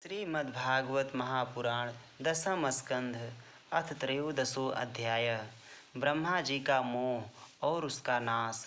श्रीमद्भागवत महापुराण दसम स्कंध अथ त्रयोदशो अध्याय। ब्रह्मा जी का मोह और उसका नाश।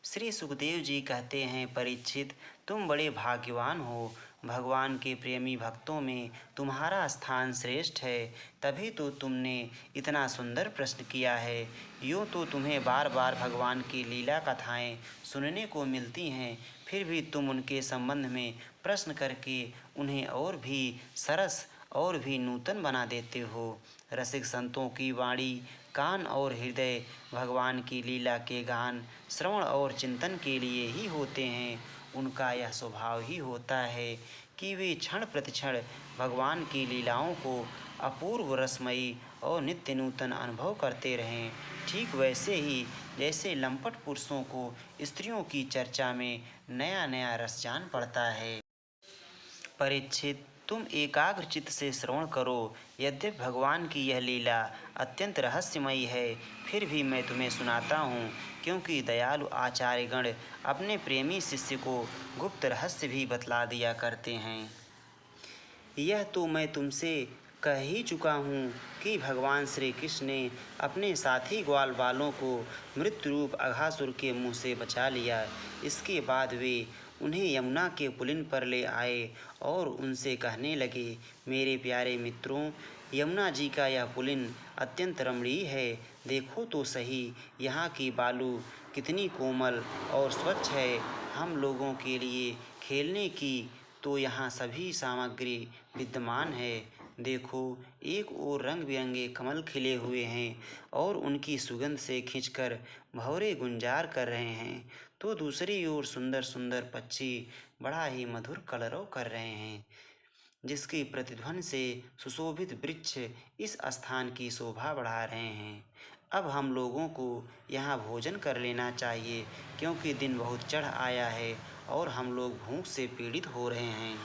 श्री सुखदेव जी कहते हैं, परीक्षित, तुम बड़े भाग्यवान हो। भगवान के प्रेमी भक्तों में तुम्हारा स्थान श्रेष्ठ है, तभी तो तुमने इतना सुंदर प्रश्न किया है। यूँ तो तुम्हें बार बार भगवान की लीला कथाएं सुनने को मिलती हैं, फिर भी तुम उनके संबंध में प्रश्न करके उन्हें और भी सरस और भी नूतन बना देते हो। रसिक संतों की वाणी, कान और हृदय भगवान की लीला के गान, श्रवण और चिंतन के लिए ही होते हैं। उनका यह स्वभाव ही होता है कि वे क्षण प्रतिक्षण भगवान की लीलाओं को अपूर्व रसमयी और नित्य नूतन अनुभव करते रहें। ठीक वैसे ही जैसे लंपट पुरुषों को स्त्रियों की चर्चा में नया नया रस जान पड़ता है। परीक्षित, तुम एकाग्र चित्त से श्रवण करो। यद्यपि भगवान की यह लीला अत्यंत रहस्यमयी है, फिर भी मैं तुम्हें सुनाता हूँ, क्योंकि दयालु आचार्यगण अपने प्रेमी शिष्य को गुप्त रहस्य भी बतला दिया करते हैं। यह तो मैं तुमसे कह ही चुका हूँ कि भगवान श्री कृष्ण ने अपने साथी ग्वाल बालों को मृत्यु रूप अघासुर के मुँह से बचा लिया। इसके बाद वे उन्हें यमुना के पुलिन पर ले आए और उनसे कहने लगे, मेरे प्यारे मित्रों, यमुना जी का यह पुलिन अत्यंत रमणीय है। देखो तो सही, यहाँ की बालू कितनी कोमल और स्वच्छ है। हम लोगों के लिए खेलने की तो यहाँ सभी सामग्री विद्यमान है। देखो, एक ओर रंग बिरंगे कमल खिले हुए हैं और उनकी सुगंध से खींचकर भंवरे गुंजार कर रहे हैं, तो दूसरी ओर सुंदर सुंदर पक्षी बड़ा ही मधुर कलरव कर रहे हैं, जिसकी प्रतिध्वनि से सुशोभित वृक्ष इस स्थान की शोभा बढ़ा रहे हैं। अब हम लोगों को यहाँ भोजन कर लेना चाहिए, क्योंकि दिन बहुत चढ़ आया है और हम लोग भूख से पीड़ित हो रहे हैं।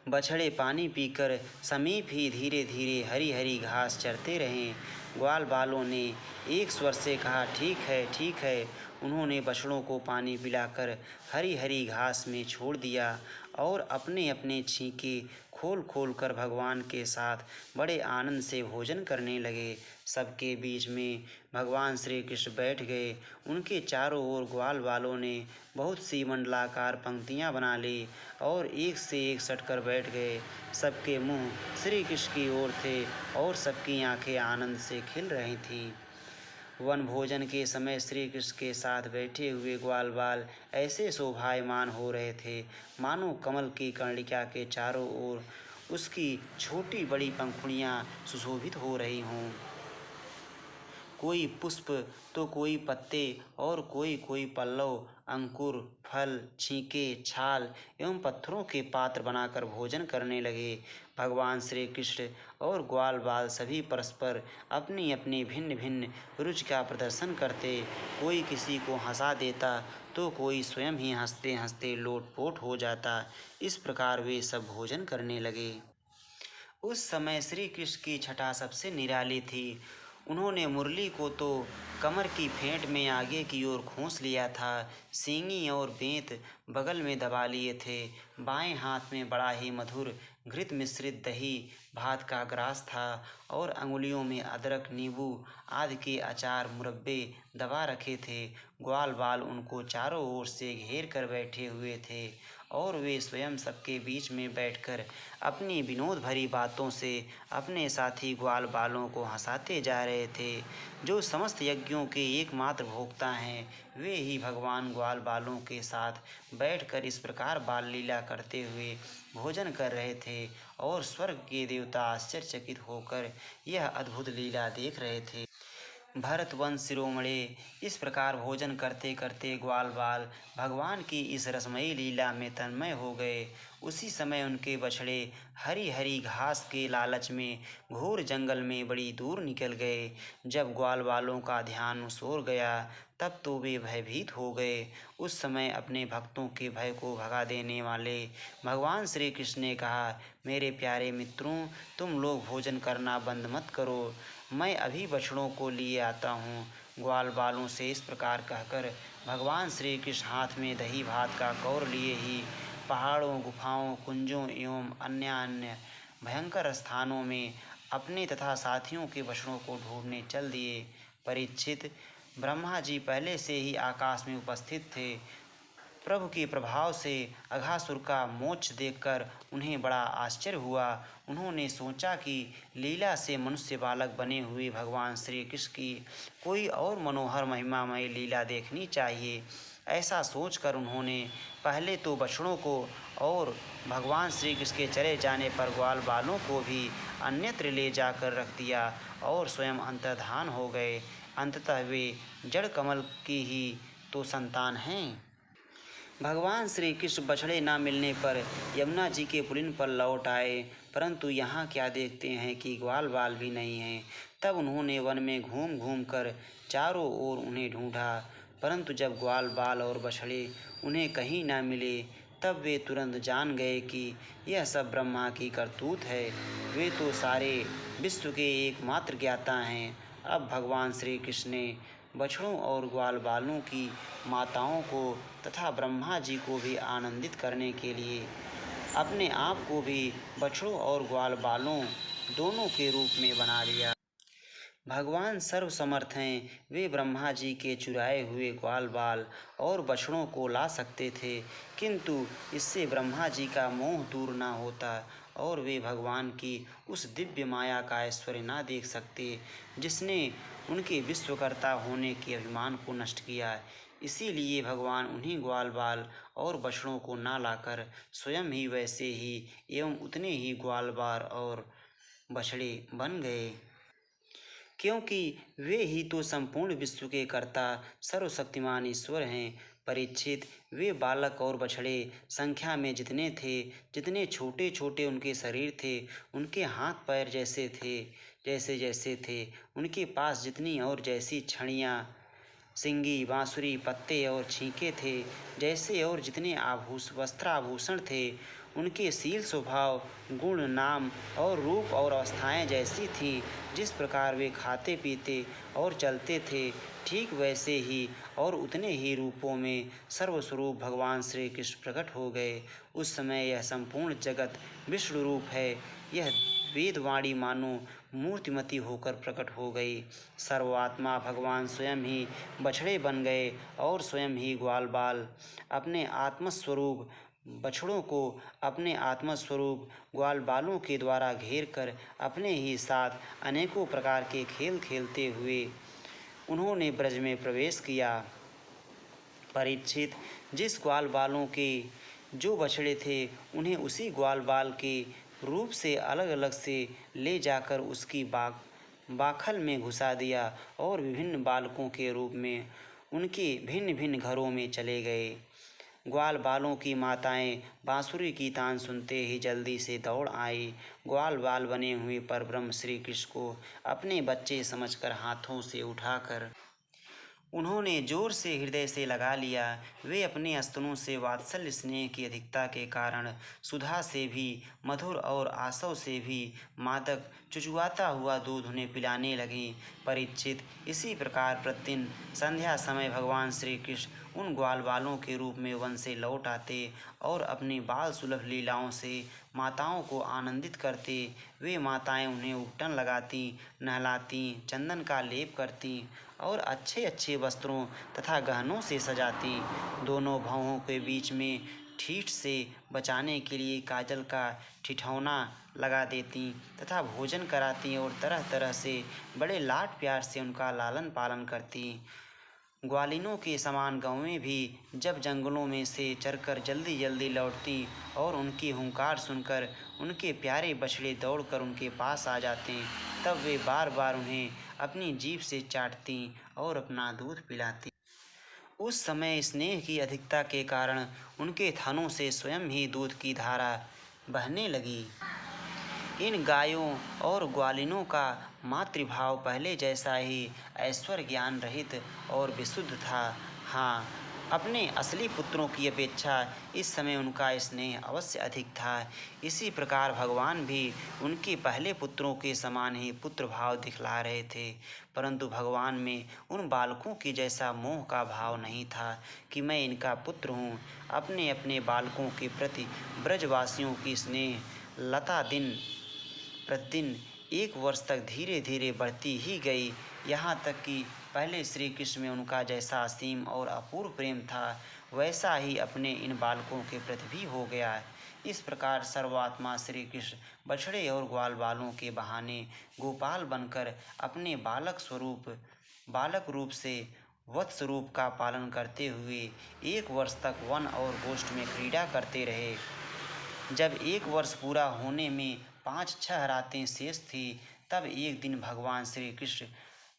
बछड़े पानी पीकर समीप ही धीरे धीरे हरी हरी घास चरते रहें। ग्वाल बालों ने एक स्वर से कहा, ठीक है, ठीक है। उन्होंने बछड़ों को पानी पिलाकर हरी हरी घास में छोड़ दिया और अपने अपने छींके खोल खोल कर भगवान के साथ बड़े आनंद से भोजन करने लगे। सबके बीच में भगवान श्री कृष्ण बैठ गए। उनके चारों ओर ग्वाल बालों ने बहुत सी मंडलाकार पंक्तियां बना ली और एक से एक सटकर बैठ गए। सबके मुंह श्री कृष्ण की ओर थे और सबकी आंखें आनंद से खिल रही थीं। वन भोजन के समय श्री कृष्ण के साथ बैठे हुए ग्वाल बाल ऐसे शोभायमान हो रहे थे, मानो कमल की कर्णिका के चारों ओर उसकी छोटी बड़ी पंखुड़ियाँ सुशोभित हो रही हों। कोई पुष्प तो कोई पत्ते और कोई कोई पल्लव, अंकुर, फल, छींके, छाल एवं पत्थरों के पात्र बनाकर भोजन करने लगे। भगवान श्री कृष्ण और ग्वाल बाल सभी परस्पर अपनी अपनी भिन्न भिन्न रुचि का प्रदर्शन करते। कोई किसी को हंसा देता तो कोई स्वयं ही हंसते हंसते लोटपोट हो जाता। इस प्रकार वे सब भोजन करने लगे। उस समय श्री कृष्ण की छटा सबसे निराली थी। उन्होंने मुरली को तो कमर की फेंट में आगे की ओर खोस लिया था, सींगी और बेंत बगल में दबा लिए थे। बाएं हाथ में बड़ा ही मधुर घृत मिश्रित दही भात का ग्रास था और अंगुलियों में अदरक, नींबू आदि के अचार मुरब्बे दबा रखे थे। ग्वाल बाल उनको चारों ओर से घेर कर बैठे हुए थे और वे स्वयं सबके बीच में बैठकर अपनी विनोद भरी बातों से अपने साथी ग्वाल बालों को हंसाते जा रहे थे। जो समस्त यज्ञों के एकमात्र भोक्ता हैं, वे ही भगवान ग्वाल बालों के साथ बैठकर इस प्रकार बाल लीला करते हुए भोजन कर रहे थे और स्वर्ग के देवता आश्चर्यचकित होकर यह अद्भुत लीला देख रहे थे। भरतवंश शिरोमणे इस प्रकार भोजन करते करते ग्वाल बाल भगवान की इस रसमयी लीला में तन्मय हो गए। उसी समय उनके बछड़े हरी हरी घास के लालच में घोर जंगल में बड़ी दूर निकल गए। जब ग्वाल बालों का ध्यान उस ओर गया, तब तो वे भयभीत हो गए। उस समय अपने भक्तों के भय को भगा देने वाले भगवान श्री कृष्ण ने कहा, मेरे प्यारे मित्रों, तुम लोग भोजन करना बंद मत करो, मैं अभी बछड़ों को लिए आता हूँ। ग्वाल बालों से इस प्रकार कहकर भगवान श्री कृष्ण हाथ में दही भात का कौर लिए ही पहाड़ों, गुफाओं, कुंजों एवं अन्य भयंकर स्थानों में अपने तथा साथियों के बछड़ों को ढूंढने चल दिए। परीक्षित, ब्रह्मा जी पहले से ही आकाश में उपस्थित थे। प्रभु के प्रभाव से अघासुर का मोक्ष देखकर उन्हें बड़ा आश्चर्य हुआ। उन्होंने सोचा कि लीला से मनुष्य बालक बने हुए भगवान श्री कृष्ण की कोई और मनोहर महिमामय लीला देखनी चाहिए। ऐसा सोचकर उन्होंने पहले तो बछड़ों को और भगवान श्री कृष्ण के चले जाने पर ग्वाल बालों को भी अन्यत्र ले जाकर रख दिया और स्वयं अंतर्धान हो गए। अंततः वे जड़ कमल की ही तो संतान हैं। भगवान श्री कृष्ण बछड़े न मिलने पर यमुना जी के पुलिन पर लौट आए, परंतु यहाँ क्या देखते हैं कि ग्वाल बाल भी नहीं हैं। तब उन्होंने वन में घूम घूम कर चारों ओर उन्हें ढूंढा, परंतु जब ग्वाल बाल और बछड़े उन्हें कहीं न मिले तब वे तुरंत जान गए कि यह सब ब्रह्मा की करतूत है। वे तो सारे विश्व के एकमात्र ज्ञाता हैं। अब भगवान श्री कृष्ण ने बछड़ों और ग्वाल बालों की माताओं को तथा ब्रह्मा जी को भी आनंदित करने के लिए अपने आप को भी बछड़ों और ग्वाल बालों दोनों के रूप में बना लिया। भगवान सर्वसमर्थ हैं। वे ब्रह्मा जी के चुराए हुए ग्वाल बाल और बछड़ों को ला सकते थे, किंतु इससे ब्रह्मा जी का मोह दूर न होता और वे भगवान की उस दिव्य माया का ऐश्वर्य न देख सकते जिसने उनके विश्वकर्ता होने के अभिमान को नष्ट किया। इसीलिए भगवान उन्हीं ग्वाल बाल और बछड़ों को न लाकर स्वयं ही वैसे ही एवं उतने ही ग्वाल बाल और बछड़े बन गए, क्योंकि वे ही तो संपूर्ण विश्व के कर्ता सर्वशक्तिमान ईश्वर हैं। परीक्षित, वे बालक और बछड़े संख्या में जितने थे, जितने छोटे छोटे उनके शरीर थे, उनके हाथ पैर जैसे जैसे थे, उनके पास जितनी और जैसी छड़ियाँ, सिंगी, बांसुरी, पत्ते और छींके थे, जैसे और जितने वस्त्राभूषण थे, उनके शील, स्वभाव, गुण, नाम और रूप और अवस्थाएं जैसी थीं। जिस प्रकार वे खाते पीते और चलते थे, ठीक वैसे ही और उतने ही रूपों में सर्वस्वरूप भगवान श्री कृष्ण प्रकट हो गए। उस समय यह संपूर्ण जगत विष्णु रूप है। यह वेदवाणी मानो मूर्तिमती होकर प्रकट हो गई। सर्वात्मा भगवान स्वयं ही बछड़े बन गए और स्वयं ही ग्वाल बाल अपने आत्मस्वरूप बछड़ों को अपने आत्मस्वरूप ग्वाल बालों के द्वारा घेर कर अपने ही साथ अनेकों प्रकार के खेल खेलते हुए उन्होंने ब्रज में प्रवेश किया। परीक्षित, जिस ग्वाल बालों के जो बछड़े थे, उन्हें उसी ग्वाल बाल के रूप से अलग अलग से ले जाकर उसकी बाखल में घुसा दिया और विभिन्न बालकों के रूप में उनके भिन्न भिन्न घरों में चले गए। ग्वाल बालों की माताएं बांसुरी की तान सुनते ही जल्दी से दौड़ आई। ग्वाल बाल बने हुए परब्रह्म श्री कृष्ण को अपने बच्चे समझकर हाथों से उठाकर उन्होंने जोर से हृदय से लगा लिया। वे अपने स्तनों से वात्सल्य स्नेह की अधिकता के कारण सुधा से भी मधुर और आसव से भी मादक चुचुआता हुआ दूध उन्हें पिलाने लगे। परीक्षित, इसी प्रकार प्रतिदिन संध्या समय भगवान श्री कृष्ण उन ग्वाल बालों के रूप में वन से लौट आते और अपनी बाल सुलभ लीलाओं से माताओं को आनंदित करते। वे माताएं उन्हें उपटन लगाती, नहलाती, चंदन का लेप करती और अच्छे अच्छे वस्त्रों तथा गहनों से सजाती। दोनों भौहों के बीच में ठीठ से बचाने के लिए काजल का ठिठौना लगा देती तथा भोजन कराती और तरह तरह से बड़े लाड प्यार से उनका लालन पालन करती। ग्वालिनों के समान गौएं भी जब जंगलों में से चरकर जल्दी जल्दी लौटती और उनकी हुंकार सुनकर उनके प्यारे बछड़े दौड़कर उनके पास आ जाते, तब वे बार बार उन्हें अपनी जीभ से चाटती और अपना दूध पिलाती। उस समय स्नेह की अधिकता के कारण उनके थनों से स्वयं ही दूध की धारा बहने लगी। इन गायों और ग्वालिनों का मातृभाव पहले जैसा ही ऐश्वर्य ज्ञान रहित और विशुद्ध था। हाँ, अपने असली पुत्रों की अपेक्षा इस समय उनका स्नेह अवश्य अधिक था। इसी प्रकार भगवान भी उनके पहले पुत्रों के समान ही पुत्र भाव दिखला रहे थे, परंतु भगवान में उन बालकों के जैसा मोह का भाव नहीं था कि मैं इनका पुत्र हूँ। अपने अपने बालकों के प्रति ब्रजवासियों की स्नेह लता दिन प्रतिदिन 1 वर्ष तक धीरे धीरे बढ़ती ही गई, यहाँ तक कि पहले श्री कृष्ण में उनका जैसा असीम और अपूर्व प्रेम था, वैसा ही अपने इन बालकों के प्रति भी हो गया। इस प्रकार सर्वात्मा श्री कृष्ण बछड़े और ग्वाल बालों के बहाने गोपाल बनकर अपने बालक रूप से वत्स रूप का पालन करते हुए 1 वर्ष तक वन और गोष्ठ में क्रीड़ा करते रहे। जब 1 वर्ष पूरा होने में 5-6 रातें शेष थी, तब एक दिन भगवान श्री कृष्ण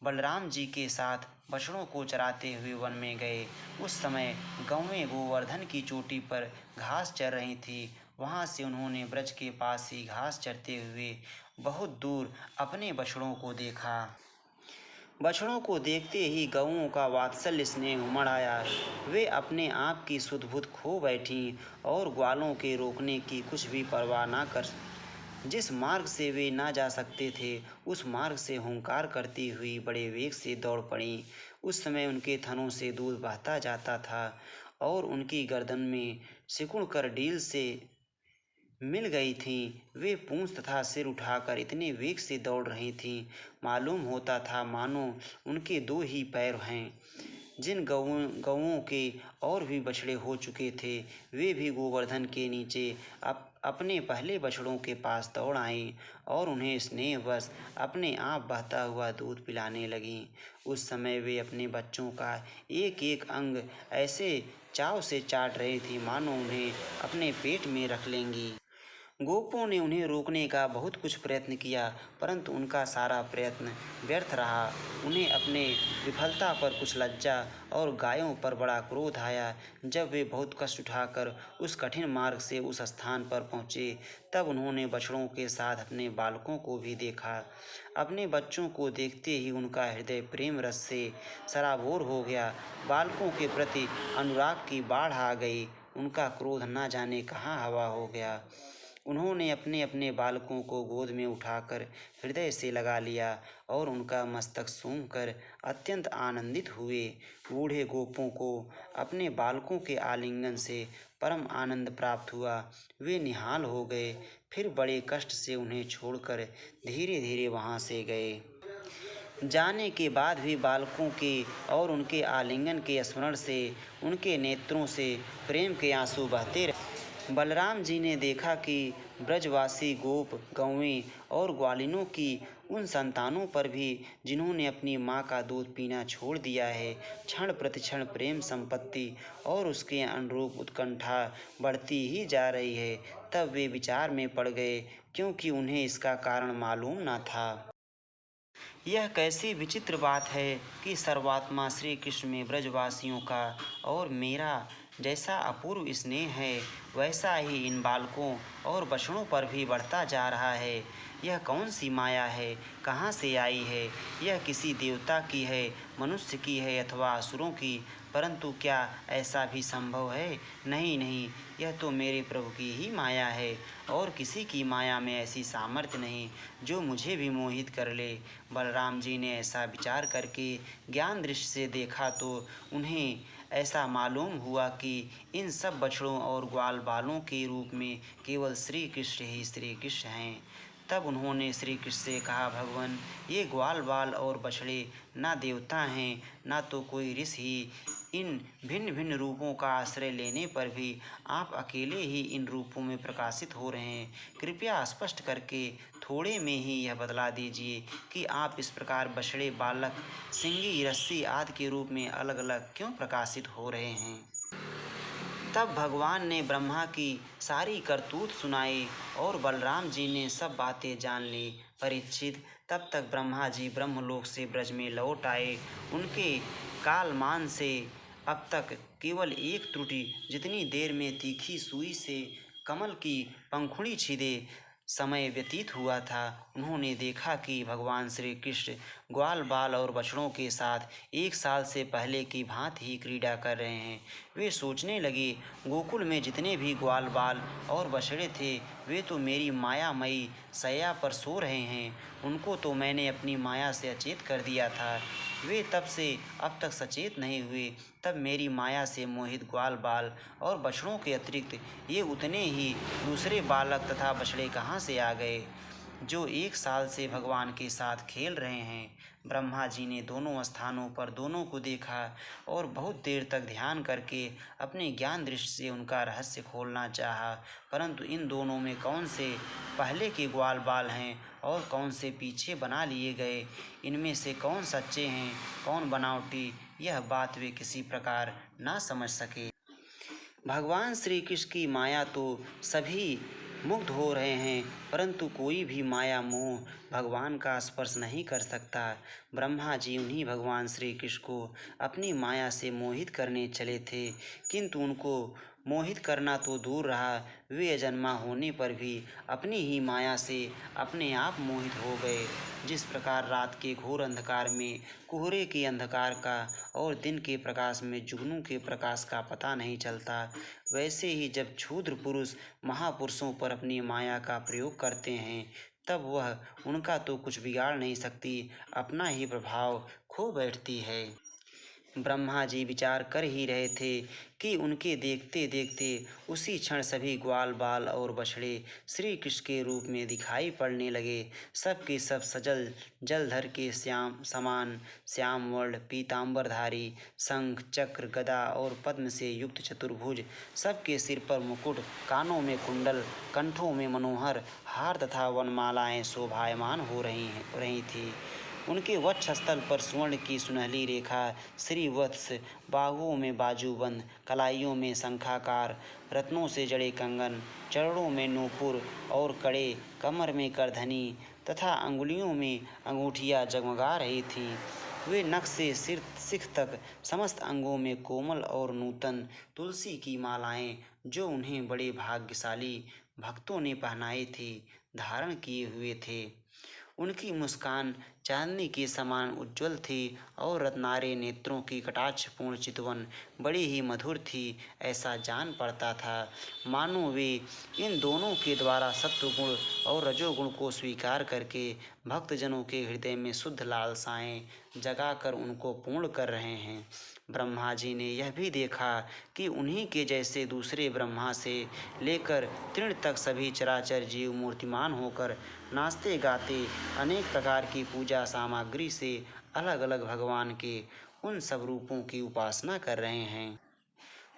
बलराम जी के साथ बछड़ों को चराते हुए वन में गए। उस समय गौवें गोवर्धन की चोटी पर घास चर रही थीं। वहाँ से उन्होंने ब्रज के पास ही घास चरते हुए बहुत दूर अपने बछड़ों को देखा। बछड़ों को देखते ही गौओं का वात्सल्य स्नेह उमड़ आया। वे अपने आप की सुध-बुध खो बैठीं और ग्वालों के रोकने की कुछ भी परवाह न कर जिस मार्ग से वे ना जा सकते थे, उस मार्ग से हुंकार करती हुई बड़े वेग से दौड़ पड़ीं। उस समय उनके थनों से दूध बहता जाता था और उनकी गर्दन में सिकुड़ कर डील से मिल गई थीं। वे पूंछ तथा सिर उठाकर इतने वेग से दौड़ रही थीं, मालूम होता था मानो उनके 2 ही पैर हैं। जिन गौओं के और भी बछड़े हो चुके थे, वे भी गोवर्धन के नीचे अपने पहले बछड़ों के पास दौड़ आईं और उन्हें स्नेहवश अपने आप बहता हुआ दूध पिलाने लगीं। उस समय वे अपने बच्चों का एक एक अंग ऐसे चाव से चाट रही थीं मानो उन्हें अपने पेट में रख लेंगी। गोपों ने उन्हें रोकने का बहुत कुछ प्रयत्न किया, परंतु उनका सारा प्रयत्न व्यर्थ रहा। उन्हें अपने विफलता पर कुछ लज्जा और गायों पर बड़ा क्रोध आया। जब वे बहुत कष्ट उठाकर उस कठिन मार्ग से उस स्थान पर पहुँचे, तब उन्होंने बछड़ों के साथ अपने बालकों को भी देखा। अपने बच्चों को देखते ही उनका हृदय प्रेम रस से सराबोर हो गया। बालकों के प्रति अनुराग की बाढ़ आ गई। उनका क्रोध न जाने कहाँ हवा हो गया। उन्होंने अपने अपने बालकों को गोद में उठाकर हृदय से लगा लिया और उनका मस्तक सूंघकर अत्यंत आनंदित हुए। बूढ़े गोपों को अपने बालकों के आलिंगन से परम आनंद प्राप्त हुआ। वे निहाल हो गए, फिर बड़े कष्ट से उन्हें छोड़कर धीरे धीरे वहाँ से गए। जाने के बाद भी बालकों के और उनके आलिंगन के स्मरण से उनके नेत्रों से प्रेम के आंसू बहते रहे। बलराम जी ने देखा कि ब्रजवासी गोप गौवें और ग्वालिनों की उन संतानों पर भी जिन्होंने अपनी माँ का दूध पीना छोड़ दिया है, क्षण प्रतिक्षण प्रेम संपत्ति और उसके अनुरूप उत्कंठा बढ़ती ही जा रही है। तब वे विचार में पड़ गए, क्योंकि उन्हें इसका कारण मालूम न था। यह कैसी विचित्र बात है कि सर्वात्मा श्री कृष्ण में ब्रजवासियों का और मेरा जैसा अपूर्व स्नेह है, वैसा ही इन बालकों और बछड़ों पर भी बढ़ता जा रहा है। यह कौन सी माया है, कहाँ से आई है? यह किसी देवता की है, मनुष्य की है अथवा असुरों की? परंतु क्या ऐसा भी संभव है? नहीं नहीं, यह तो मेरे प्रभु की ही माया है और किसी की माया में ऐसी सामर्थ्य नहीं जो मुझे भी मोहित कर ले। बलराम जी ने ऐसा विचार करके ज्ञान दृष्टि से देखा तो उन्हें ऐसा मालूम हुआ कि इन सब बछड़ों और ग्वाल बालों के रूप में केवल श्री कृष्ण ही श्री कृष्ण हैं। तब उन्होंने श्री कृष्ण से कहा, भगवान, ये ग्वाल बाल और बछड़े ना देवता हैं, ना तो कोई ऋषि। इन भिन्न भिन्न रूपों का आश्रय लेने पर भी आप अकेले ही इन रूपों में प्रकाशित हो रहे हैं। कृपया स्पष्ट करके थोड़े में ही यह बतला दीजिए कि आप इस प्रकार बछड़े, बालक, सिंगी, रस्सी आदि के रूप में अलग अलग क्यों प्रकाशित हो रहे हैं। तब भगवान ने ब्रह्मा की सारी करतूत सुनाई और बलराम जी ने सब बातें जान ली। परीक्षित, तब तक ब्रह्मा जी ब्रह्मलोक से ब्रज में लौट आए। उनके कालमान से अब तक केवल एक त्रुटि, जितनी देर में तीखी सुई से कमल की पंखुड़ी छीदे समय व्यतीत हुआ था, उन्होंने देखा कि भगवान श्री कृष्ण ग्वाल बाल और बछड़ों के साथ 1 साल से पहले की भांति ही क्रीड़ा कर रहे हैं। वे सोचने लगे, गोकुल में जितने भी ग्वाल बाल और बछड़े थे वे तो मेरी मायामयी शैया पर सो रहे हैं। उनको तो मैंने अपनी माया से अचेत कर दिया था। वे तब से अब तक सचेत नहीं हुए। तब मेरी माया से मोहित ग्वाल बाल और बछड़ों के अतिरिक्त ये उतने ही दूसरे बालक तथा बछड़े कहाँ से आ गए जो 1 साल से भगवान के साथ खेल रहे हैं। ब्रह्मा जी ने दोनों स्थानों पर दोनों को देखा और बहुत देर तक ध्यान करके अपने ज्ञान दृष्टि से उनका रहस्य खोलना चाहा, परंतु इन दोनों में कौन से पहले के ग्वाल बाल हैं और कौन से पीछे बना लिए गए, इनमें से कौन सच्चे हैं कौन बनावटी, यह बात वे किसी प्रकार ना समझ सके। भगवान श्री कृष्ण की माया तो सभी मुग्ध हो रहे हैं, परंतु कोई भी माया मोह भगवान का स्पर्श नहीं कर सकता। ब्रह्मा जी उन्हीं भगवान श्री कृष्ण को अपनी माया से मोहित करने चले थे, किंतु उनको मोहित करना तो दूर रहा, वे अजन्मा होने पर भी अपनी ही माया से अपने आप मोहित हो गए। जिस प्रकार रात के घोर अंधकार में कोहरे के अंधकार का और दिन के प्रकाश में जुगनू के प्रकाश का पता नहीं चलता, वैसे ही जब क्षुद्र पुरुष महापुरुषों पर अपनी माया का प्रयोग करते हैं तब वह उनका तो कुछ बिगाड़ नहीं सकती, अपना ही प्रभाव खो बैठती है। ब्रह्मा जी विचार कर ही रहे थे कि उनके देखते देखते उसी क्षण सभी ग्वाल बाल और बछड़े श्री कृष्ण के रूप में दिखाई पड़ने लगे। सब के सब सजल जलधर के समान श्याम वर्ण पीताम्बरधारी, शंख चक्र गदा और पद्म से युक्त चतुर्भुज, सबके सिर पर मुकुट, कानों में कुंडल, कंठों में मनोहर हार तथा वनमालाएं शोभायमान हो रही थी। उनके वक्षस्थल पर स्वर्ण की सुनहली रेखा, श्रीवत्स, बाहुओं में बाजूबंद, कलाइयों में शंखाकार, रत्नों से जड़े कंगन, चरणों में नूपुर और कड़े, कमर में करधनी तथा अंगुलियों में अंगूठियां जगमगा रही थीं। वे नख से सिर शिख तक समस्त अंगों में कोमल और नूतन तुलसी की मालाएं, जो उन्हें बड़े भाग्यशाली भक्तों ने पहनाई थी, धारण किए हुए थे। उनकी मुस्कान चांदनी के समान उज्ज्वल थी और रत्नारे नेत्रों की कटाक्षपूर्ण चितवन बड़ी ही मधुर थी। ऐसा जान पड़ता था मानो वे इन दोनों के द्वारा सत्वगुण और रजोगुण को स्वीकार करके भक्तजनों के हृदय में शुद्ध लालसाएं जगाकर उनको पूर्ण कर रहे हैं। ब्रह्मा जी ने यह भी देखा कि उन्हीं के जैसे दूसरे ब्रह्मा से लेकर तृण तक सभी चराचर जीव मूर्तिमान होकर नाचते गाते अनेक प्रकार की पूजा सामग्री से अलग अलग भगवान के उन सब रूपों की उपासना कर रहे हैं।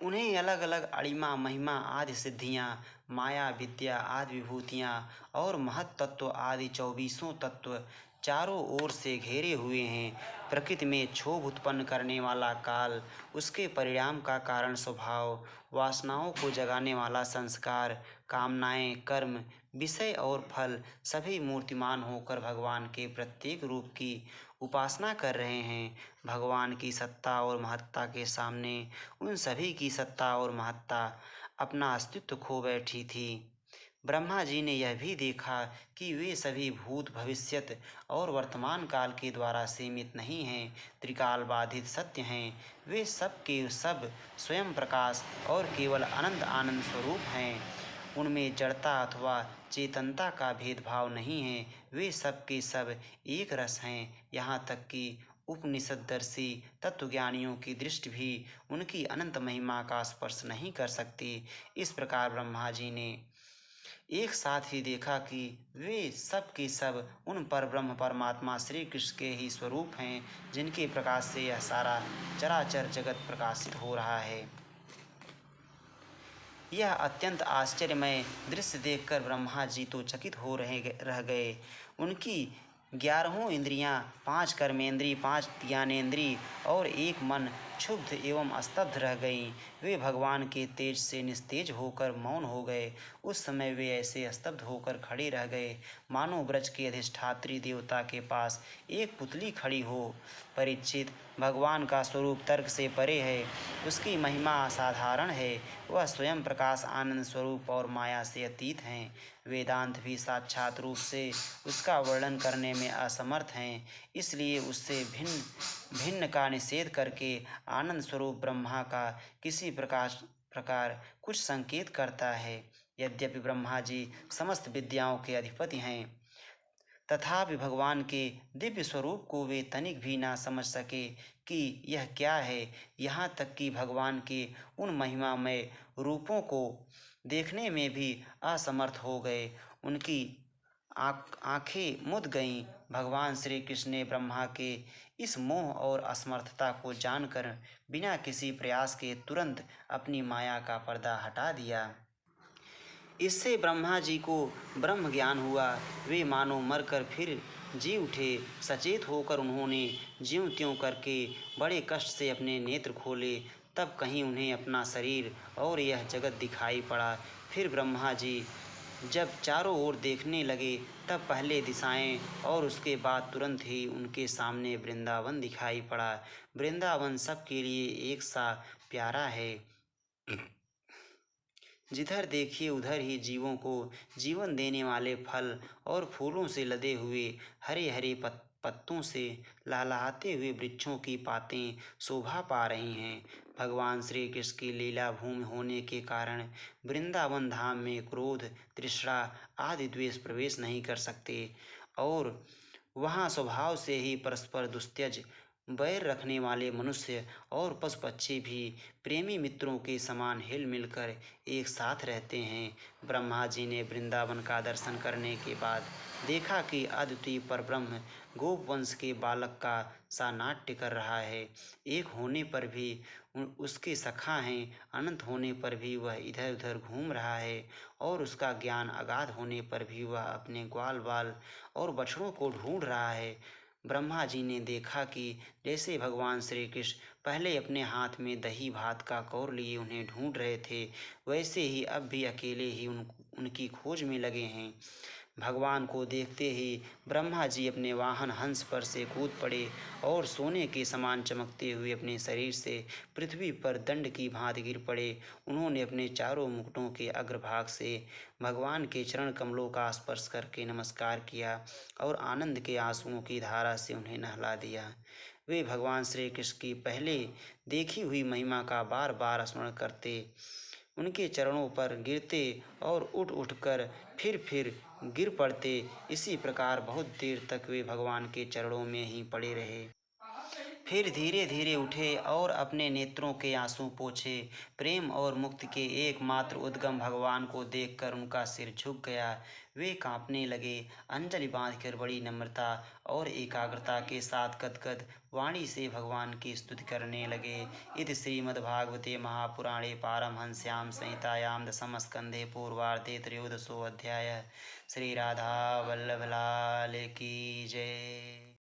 उन्हें अलग अलग अणिमा महिमा आदि सिद्धियां, माया विद्या आदि विभूतियां और महत तत्व आदि 24 तत्व चारों ओर से घेरे हुए हैं। प्रकृति में क्षोभ उत्पन्न करने वाला काल, उसके परिणाम का कारण स्वभाव, वासनाओं को जगाने वाला संस्कार, कामनाएं, कर्म, विषय और फल सभी मूर्तिमान होकर भगवान के प्रत्येक रूप की उपासना कर रहे हैं। भगवान की सत्ता और महत्ता के सामने उन सभी की सत्ता और महत्ता अपना अस्तित्व खो बैठी थी। ब्रह्मा जी ने यह भी देखा कि वे सभी भूत भविष्यत और वर्तमान काल के द्वारा सीमित नहीं हैं, त्रिकाल बाधित सत्य हैं। वे सब के सब स्वयं प्रकाश और केवल अनंत आनंद स्वरूप हैं। उनमें जड़ता अथवा चेतनता का भेदभाव नहीं है, वे सब के सब एक रस हैं। यहाँ तक कि उपनिषददर्शी तत्वज्ञानियों की दृष्टि भी उनकी अनंत महिमा का स्पर्श नहीं कर सकती। इस प्रकार ब्रह्मा जी ने एक साथ ही देखा कि वे सब के सब उन पर ब्रह्म परमात्मा श्री कृष्ण के ही स्वरूप हैं, जिनके प्रकाश से यह सारा चराचर जगत प्रकाशित हो रहा है। यह अत्यंत आश्चर्यमय दृश्य देखकर ब्रह्मा जी तो चकित हो रह गए। उनकी 11 इंद्रियां, 5 कर्मेंद्री, 5 ज्ञानेंद्री और 1 मन क्षुब्ध एवं स्तब्ध रह गईं। वे भगवान के तेज से निस्तेज होकर मौन हो गए। उस समय वे ऐसे स्तब्ध होकर खड़े रह गए मानो ब्रज के अधिष्ठात्री देवता के पास एक पुतली खड़ी हो। परीक्षित, भगवान का स्वरूप तर्क से परे है। उसकी महिमा असाधारण है। वह स्वयं प्रकाश, आनंद स्वरूप और माया से अतीत हैं। वेदांत भी साक्षात रूप से उसका वर्णन करने में असमर्थ हैं। इसलिए उससे भिन्न का निषेध करके आनंद स्वरूप ब्रह्मा का किसी प्रकार कुछ संकेत करता है। यद्यपि ब्रह्मा जी समस्त विद्याओं के अधिपति हैं, तथापि भगवान के दिव्य स्वरूप को वे तनिक भी ना समझ सके कि यह क्या है। यहाँ तक कि भगवान के उन महिमामय रूपों को देखने में भी असमर्थ हो गए। उनकी आंखें मुद गईं। भगवान श्री कृष्ण ने ब्रह्मा के इस मोह और असमर्थता को जानकर बिना किसी प्रयास के तुरंत अपनी माया का पर्दा हटा दिया। इससे ब्रह्मा जी को ब्रह्म ज्ञान हुआ। वे मानो मरकर फिर जी उठे। सचेत होकर उन्होंने ज्यों त्यों करके बड़े कष्ट से अपने नेत्र खोले। तब कहीं उन्हें अपना शरीर और यह जगत दिखाई पड़ा। फिर ब्रह्मा जी जब चारों ओर देखने लगे, तब पहले दिशाएं और उसके बाद तुरंत ही उनके सामने वृंदावन दिखाई पड़ा। वृंदावन सबके लिए एक सा प्यारा है। जिधर देखिए उधर ही जीवों को जीवन देने वाले फल और फूलों से लदे हुए हरे हरे पत्तों से लहलहाते हुए वृक्षों की पातें शोभा पा रही हैं। भगवान श्री कृष्ण की लीला भूमि होने के कारण वृंदावन धाम में क्रोध, तृष्णा आदि द्वेष प्रवेश नहीं कर सकते और वहाँ स्वभाव से ही परस्पर दुस्त्यज बैर रखने वाले मनुष्य और पशु पक्षी भी प्रेमी मित्रों के समान हिल मिलकर एक साथ रहते हैं। ब्रह्मा जी ने वृंदावन का दर्शन करने के बाद देखा कि अद्वितीय परब्रह्म गोप वंश के बालक का सा नाट्य कर रहा है। एक होने पर भी उसके सखा हैं, अनंत होने पर भी वह इधर उधर घूम रहा है और उसका ज्ञान अगाध होने पर भी वह अपने ग्वाल बाल और बछड़ों को ढूंढ रहा है। ब्रह्मा जी ने देखा कि जैसे भगवान श्री कृष्ण पहले अपने हाथ में दही भात का कौर लिए उन्हें ढूंढ रहे थे, वैसे ही अब भी अकेले ही उनकी खोज में लगे हैं। भगवान को देखते ही ब्रह्मा जी अपने वाहन हंस पर से कूद पड़े और सोने के समान चमकते हुए अपने शरीर से पृथ्वी पर दंड की भांति गिर पड़े। उन्होंने अपने चारों मुकुटों के अग्रभाग से भगवान के चरण कमलों का स्पर्श करके नमस्कार किया और आनंद के आंसुओं की धारा से उन्हें नहला दिया। वे भगवान श्री कृष्ण की पहले देखी हुई महिमा का बार बार स्मरण करते, उनके चरणों पर गिरते और उठ उठकर फिर गिर पड़ते। इसी प्रकार बहुत देर तक वे भगवान के चरणों में ही पड़े रहे। फिर धीरे धीरे उठे और अपने नेत्रों के आंसू पोंछे। प्रेम और मुक्ति के एकमात्र उद्गम भगवान को देखकर उनका सिर झुक गया। वे कांपने लगे। अंजलि बांधकर बड़ी नम्रता और एकाग्रता के साथ गदगद वाणी से भगवान की स्तुति करने लगे। इति श्रीमद्भागवते महापुराणे पारमहंस्यां संहितायां दशम स्कंधे पूर्वार्धे त्रयोदशोऽध्यायः। श्री राधा वल्लभ लाल की जय।